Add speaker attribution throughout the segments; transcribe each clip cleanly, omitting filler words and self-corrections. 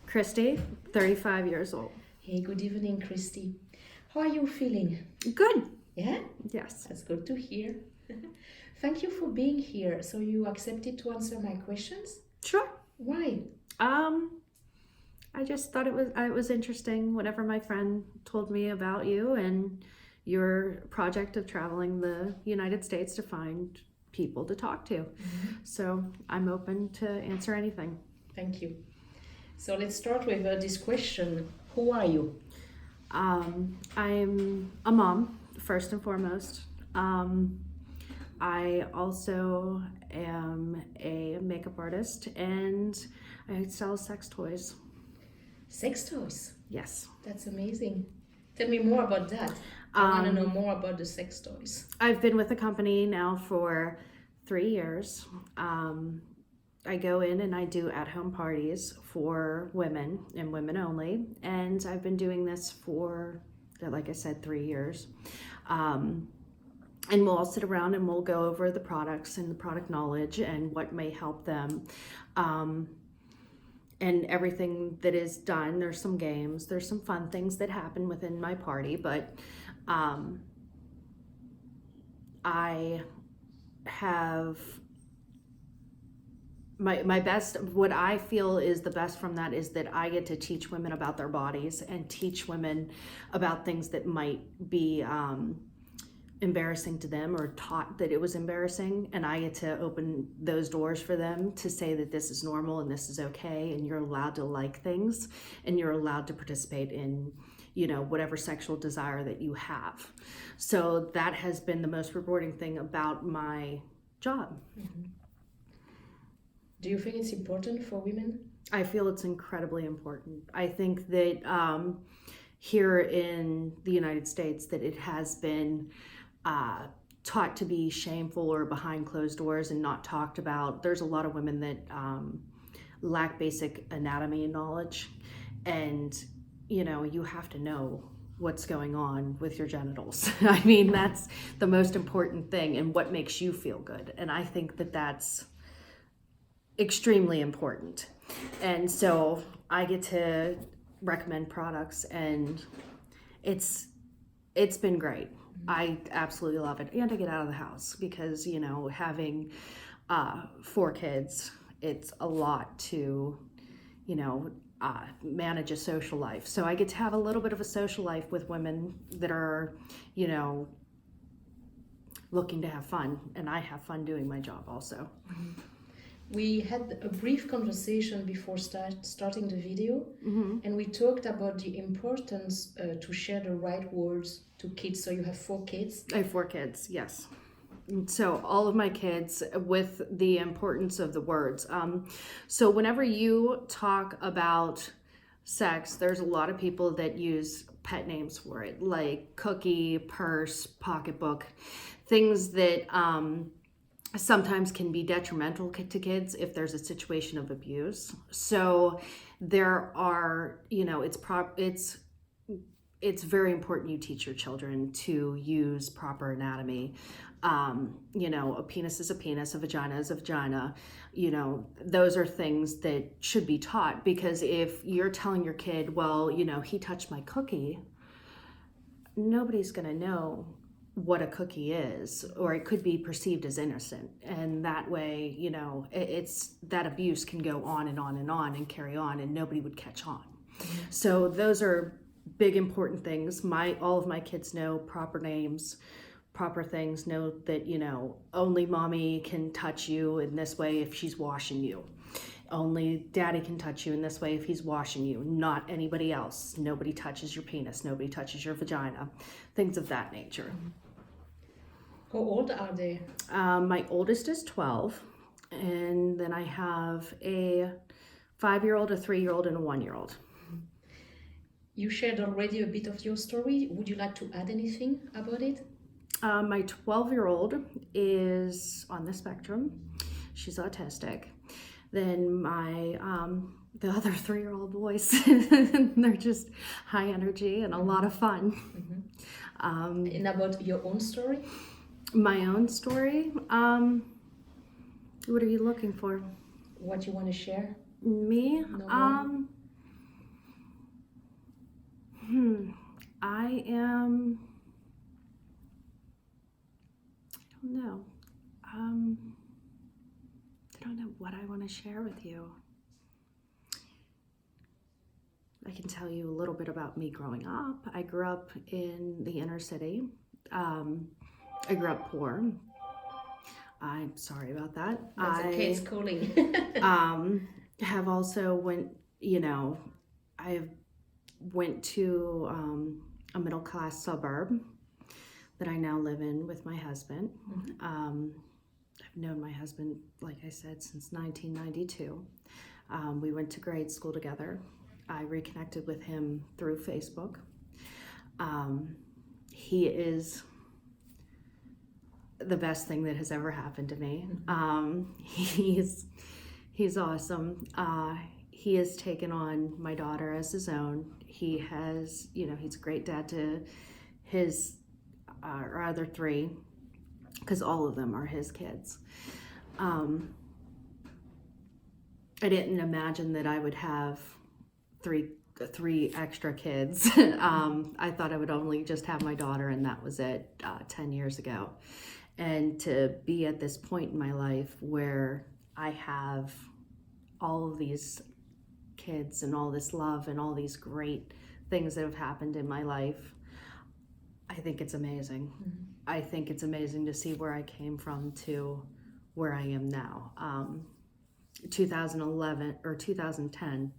Speaker 1: Christie, 35 years old.
Speaker 2: Hey, good evening, Christie. How are you feeling?
Speaker 1: Good.
Speaker 2: Yeah?
Speaker 1: Yes.
Speaker 2: That's good to hear. Thank you for being here. So you accepted to answer my questions?
Speaker 1: Sure.
Speaker 2: Why?
Speaker 1: I just thought it was interesting whenever my friend told me about you and your project of traveling the United States to find people to talk to. So I'm open to answer anything.
Speaker 2: Thank you. So let's start with this question. Who are you?
Speaker 1: I'm a mom, first and foremost. I also am a makeup artist and I sell sex toys.
Speaker 2: Sex toys.
Speaker 1: Yes.
Speaker 2: That's amazing. Tell me more about that. I want to know more about the sex toys.
Speaker 1: I've been with the company now for 3 years. I go in and I do at-home parties for women and women only. And I've been doing this for, like I said, 3 years. And we'll all sit around and we'll go over the products and the product knowledge and what may help them. And everything that is done, there's some games, there's some fun things that happen within my party, but I have my best, what I feel is the best from that is that I get to teach women about their bodies and teach women about things that might be embarrassing to them or taught that it was embarrassing, and I get to open those doors for them to say that this is normal and this is okay and you're allowed to like things and you're allowed to participate in, you know, whatever sexual desire that you have. So that has been the most rewarding thing about my job.
Speaker 2: Do you think it's important for women?
Speaker 1: I feel it's incredibly important. I think that here in the United States that it has been taught to be shameful or behind closed doors and not talked about. There's a lot of women that lack basic anatomy knowledge, and you know, you have to know what's going on with your genitals. I mean, that's the most important thing and what makes you feel good. And I think that that's extremely important. And so I get to recommend products and it's been great. I absolutely love it. And I get out of the house because, you know, having 4 kids, it's a lot to, you know, manage a social life. So I get to have a little bit of a social life with women that are, you know, looking to have fun. And I have fun doing my job also.
Speaker 2: We had a brief conversation before starting the video, and we talked about the importance to share the right words to kids. So you have 4 kids?
Speaker 1: I have 4 kids, yes. So all of my kids with the importance of the words. So whenever you talk about sex, there's a lot of people that use pet names for it, like cookie, purse, pocketbook, things that sometimes can be detrimental to kids if there's a situation of abuse. So there are, you know, it's very important you teach your children to use proper anatomy. You know, a penis is a penis, a vagina is a vagina. You know, those are things that should be taught, because if you're telling your kid, well, you know, he touched my cookie, nobody's gonna know what a cookie is, or it could be perceived as innocent, and that way, you know, it's that abuse can go on and on and on and carry on and nobody would catch on. So those are big important things. All of my kids know proper names, proper things, know that, you know, only mommy can touch you in this way if she's washing you. Only daddy can touch you in this way if he's washing you, not anybody else. Nobody touches your penis, nobody touches your vagina, things of that nature.
Speaker 2: How old are they?
Speaker 1: My oldest is 12, and then I have a 5-year-old, a 3-year-old, and a 1-year-old.
Speaker 2: You shared already a bit of your story. Would you like to add anything about it?
Speaker 1: My 12-year-old is on the spectrum. She's autistic. Then my the other 3-year-old boys, they're just high energy and a lot of fun.
Speaker 2: And about your own story?
Speaker 1: My own story? What are you looking for?
Speaker 2: What you want to share?
Speaker 1: Me?
Speaker 2: No.
Speaker 1: I am, I don't know. I don't know what I want to share with you. I can tell you a little bit about me growing up. I grew up in the inner city. I grew up poor. I'm sorry about that.
Speaker 2: That's okay, it's calling.
Speaker 1: Have also I went to a middle class suburb that I now live in with my husband. I've known my husband, like I said, since 1992. We went to grade school together. I reconnected with him through Facebook. He is the best thing that has ever happened to me. He's awesome. He has taken on my daughter as his own. He has, he's a great dad to his or other three, because all of them are his kids. I didn't imagine that I would have three extra kids. I thought I would only just have my daughter, and that was it 10 years ago. And to be at this point in my life where I have all of these kids and all this love and all these great things that have happened in my life, I think it's amazing. I think it's amazing to see where I came from to where I am now. 2011 or 2010,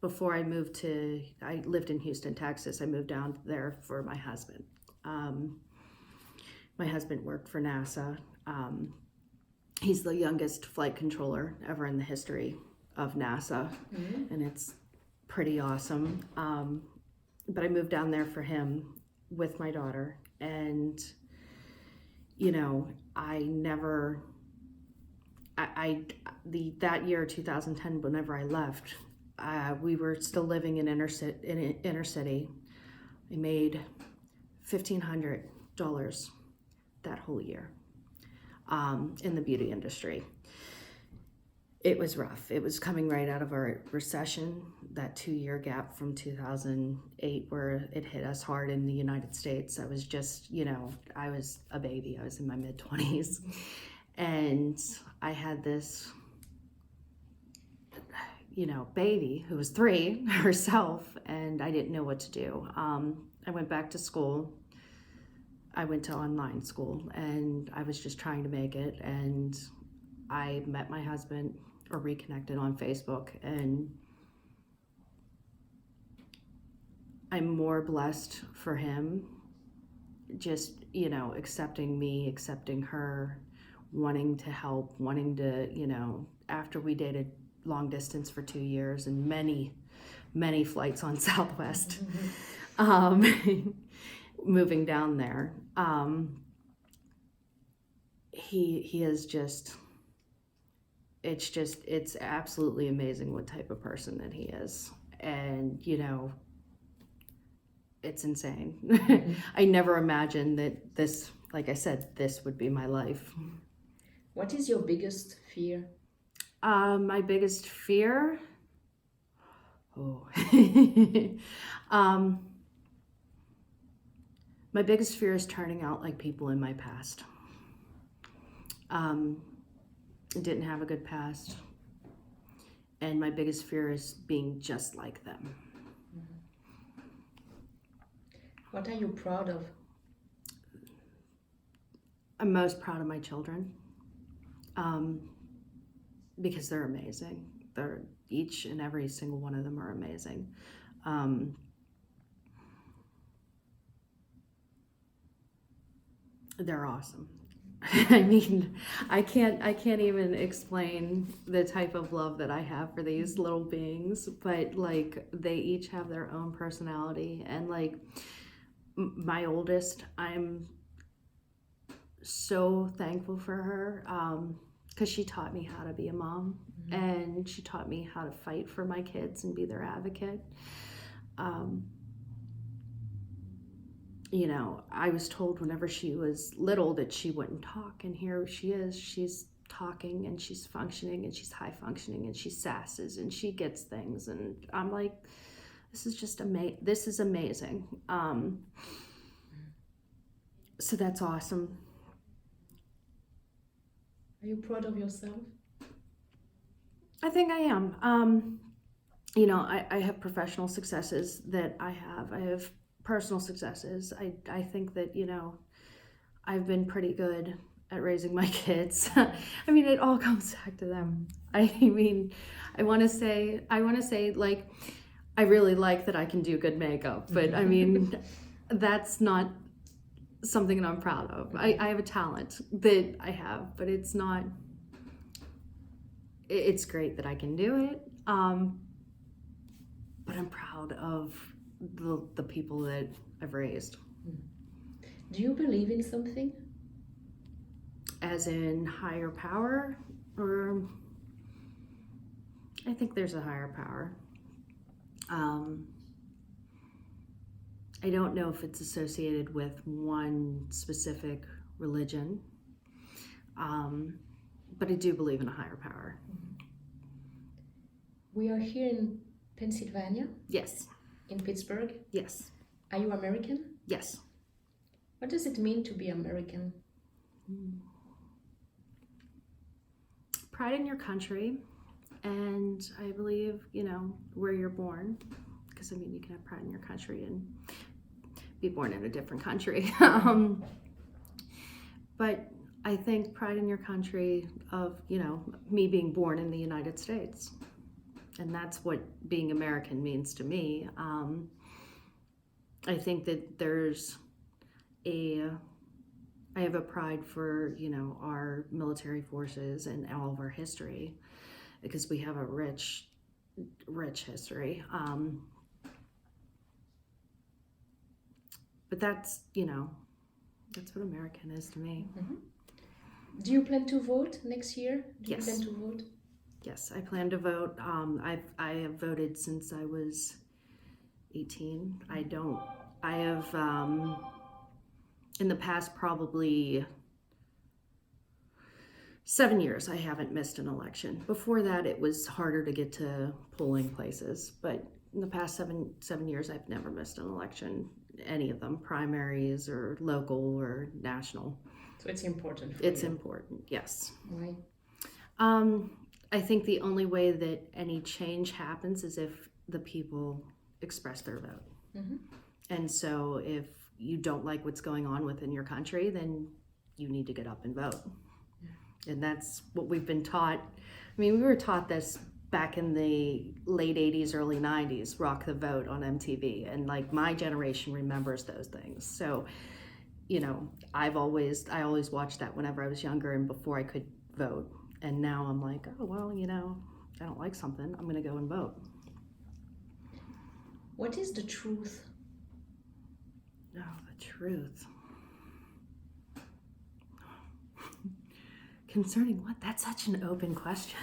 Speaker 1: before I lived in Houston, Texas. I moved down there for my husband. My husband worked for NASA. He's the youngest flight controller ever in the history of NASA, and it's pretty awesome. But I moved down there for him with my daughter, and that year 2010, whenever I left, we were still living in inner city. I made $1,500 that whole year in the beauty industry. It was rough. It was coming right out of our recession, that 2-year gap from 2008 where it hit us hard in the United States. I was just, I was a baby. I was in my mid-20s. And I had this, baby who was 3 herself, and I didn't know what to do. I went back to school. I went to online school, and I was just trying to make it. And I met my husband, or reconnected on Facebook, and I'm more blessed for him, just, accepting me, accepting her, wanting to help, wanting to, after we dated long distance for 2 years and many, many flights on Southwest, moving down there, he is just, it's absolutely amazing what type of person that he is. And, it's insane. I never imagined that this, like I said, this would be my life.
Speaker 2: What is your biggest fear?
Speaker 1: My biggest fear? My biggest fear is turning out like people in my past. Didn't have a good past, and my biggest fear is being just like them.
Speaker 2: What are you proud of?
Speaker 1: I'm most proud of my children, because they're amazing. They're each and every single one of them are amazing. They're awesome. I mean, I can't even explain the type of love that I have for these little beings, but like they each have their own personality. And like my oldest, I'm so thankful for her, because she taught me how to be a mom, and she taught me how to fight for my kids and be their advocate. I was told whenever she was little that she wouldn't talk, and here she is. She's talking, and she's functioning, and she's high functioning, and she sasses, and she gets things. And I'm like, this is just this is amazing. So that's awesome.
Speaker 2: Are you proud of yourself?
Speaker 1: I think I am. You know, I have professional successes that I have personal successes. I think that, you know, I've been pretty good at raising my kids. I mean, it all comes back to them. I mean, I want to say like, I really like that I can do good makeup, but I mean, that's not something that I'm proud of. I have a talent that I have, but it's not, it's great that I can do it. But I'm proud of the people that I've raised.
Speaker 2: Do you believe in something?
Speaker 1: As in higher power, or I think there's a higher power. I don't know if it's associated with one specific religion, but I do believe in a higher power.
Speaker 2: We are here in Pennsylvania,
Speaker 1: Yes,
Speaker 2: in Pittsburgh.
Speaker 1: yes,
Speaker 2: Are you American?
Speaker 1: yes.
Speaker 2: What does it mean to be American?
Speaker 1: Pride in your country, and I believe, you know, where you're born, because I mean, you can have pride in your country and be born in a different country. But I think pride in your country of, you know, me being born in the United States. And that's what being American means to me. I think that I have a pride for, you know, our military forces and all of our history, because we have a rich history. But that's, you know, that's what American is to me.
Speaker 2: Mm-hmm. Do you plan to vote next year? Do
Speaker 1: Yes.
Speaker 2: you plan to vote?
Speaker 1: Yes, I plan to vote. I have voted since I was 18. I have, in the past probably 7 years, I haven't missed an election. Before that, it was harder to get to polling places, but in the past seven years, I've never missed an election, any of them, primaries or local or national.
Speaker 2: So it's important for
Speaker 1: It's
Speaker 2: you.
Speaker 1: important, yes.
Speaker 2: Why?
Speaker 1: I think the only way that any change happens is if the people express their vote.
Speaker 2: Mm-hmm.
Speaker 1: And so if you don't like what's going on within your country, then you need to get up and vote. Yeah. And that's what we've been taught. I mean, we were taught this back in the late 80s, early 90s, Rock the Vote on MTV. And like my generation remembers those things. So, you know, I always watched that whenever I was younger and before I could vote. And now I'm like, oh, well, you know, I don't like something, I'm going to go and vote.
Speaker 2: What is the truth?
Speaker 1: Oh, the truth. Concerning what? That's such an open question.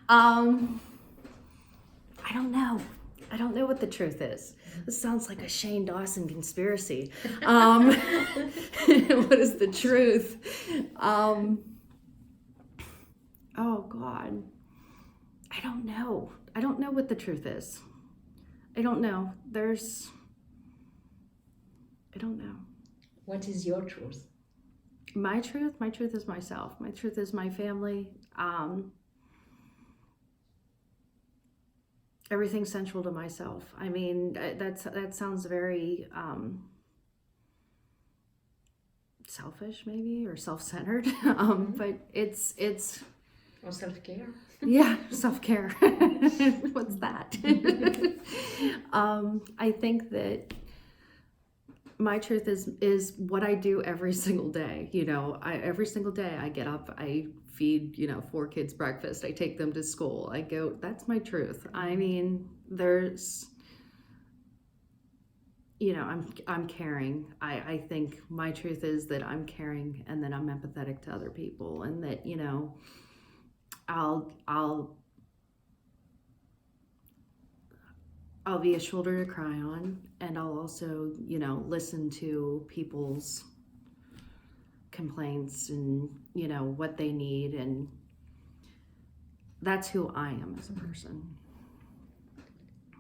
Speaker 1: I don't know. I don't know what the truth is. This sounds like a Shane Dawson conspiracy. What is the truth? Oh God, I don't know. I don't know what the truth is. I don't know. I don't know.
Speaker 2: What is your truth?
Speaker 1: My truth is myself. My truth is my family. Everything's central to myself. I mean, that sounds very selfish, maybe, or self-centered. But it's.
Speaker 2: Or self-care?
Speaker 1: Yeah, self-care. What's that? I think that my truth is what I do every single day. You know, every single day I get up, I feed, you know, 4 kids breakfast, I take them to school, I go, that's my truth. I mean, there's, you know, I'm caring. I think my truth is that I'm caring and that I'm empathetic to other people, and that, you know, I'll be a shoulder to cry on, and I'll also, you know, listen to people's complaints and, you know, what they need, and that's who I am as a person.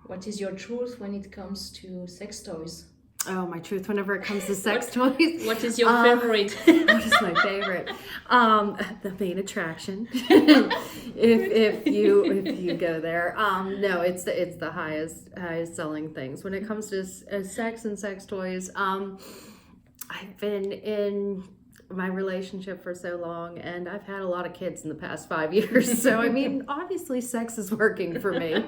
Speaker 2: What is your truth when it comes to sex toys?
Speaker 1: Oh, my truth whenever it comes to sex toys.
Speaker 2: What is your favorite?
Speaker 1: What is my favorite? The main attraction. if you go there, no, it's the highest selling things when it comes to sex and sex toys. I've been in my relationship for so long, and I've had a lot of kids in the past 5 years. So I mean, obviously, sex is working for me.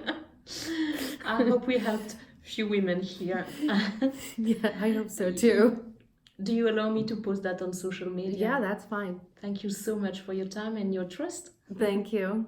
Speaker 2: I hope we helped few women here.
Speaker 1: Yeah, I hope so too.
Speaker 2: Do you allow me to post that on social media?
Speaker 1: Yeah, that's fine.
Speaker 2: Thank you so much for your time and your trust.
Speaker 1: Thank you.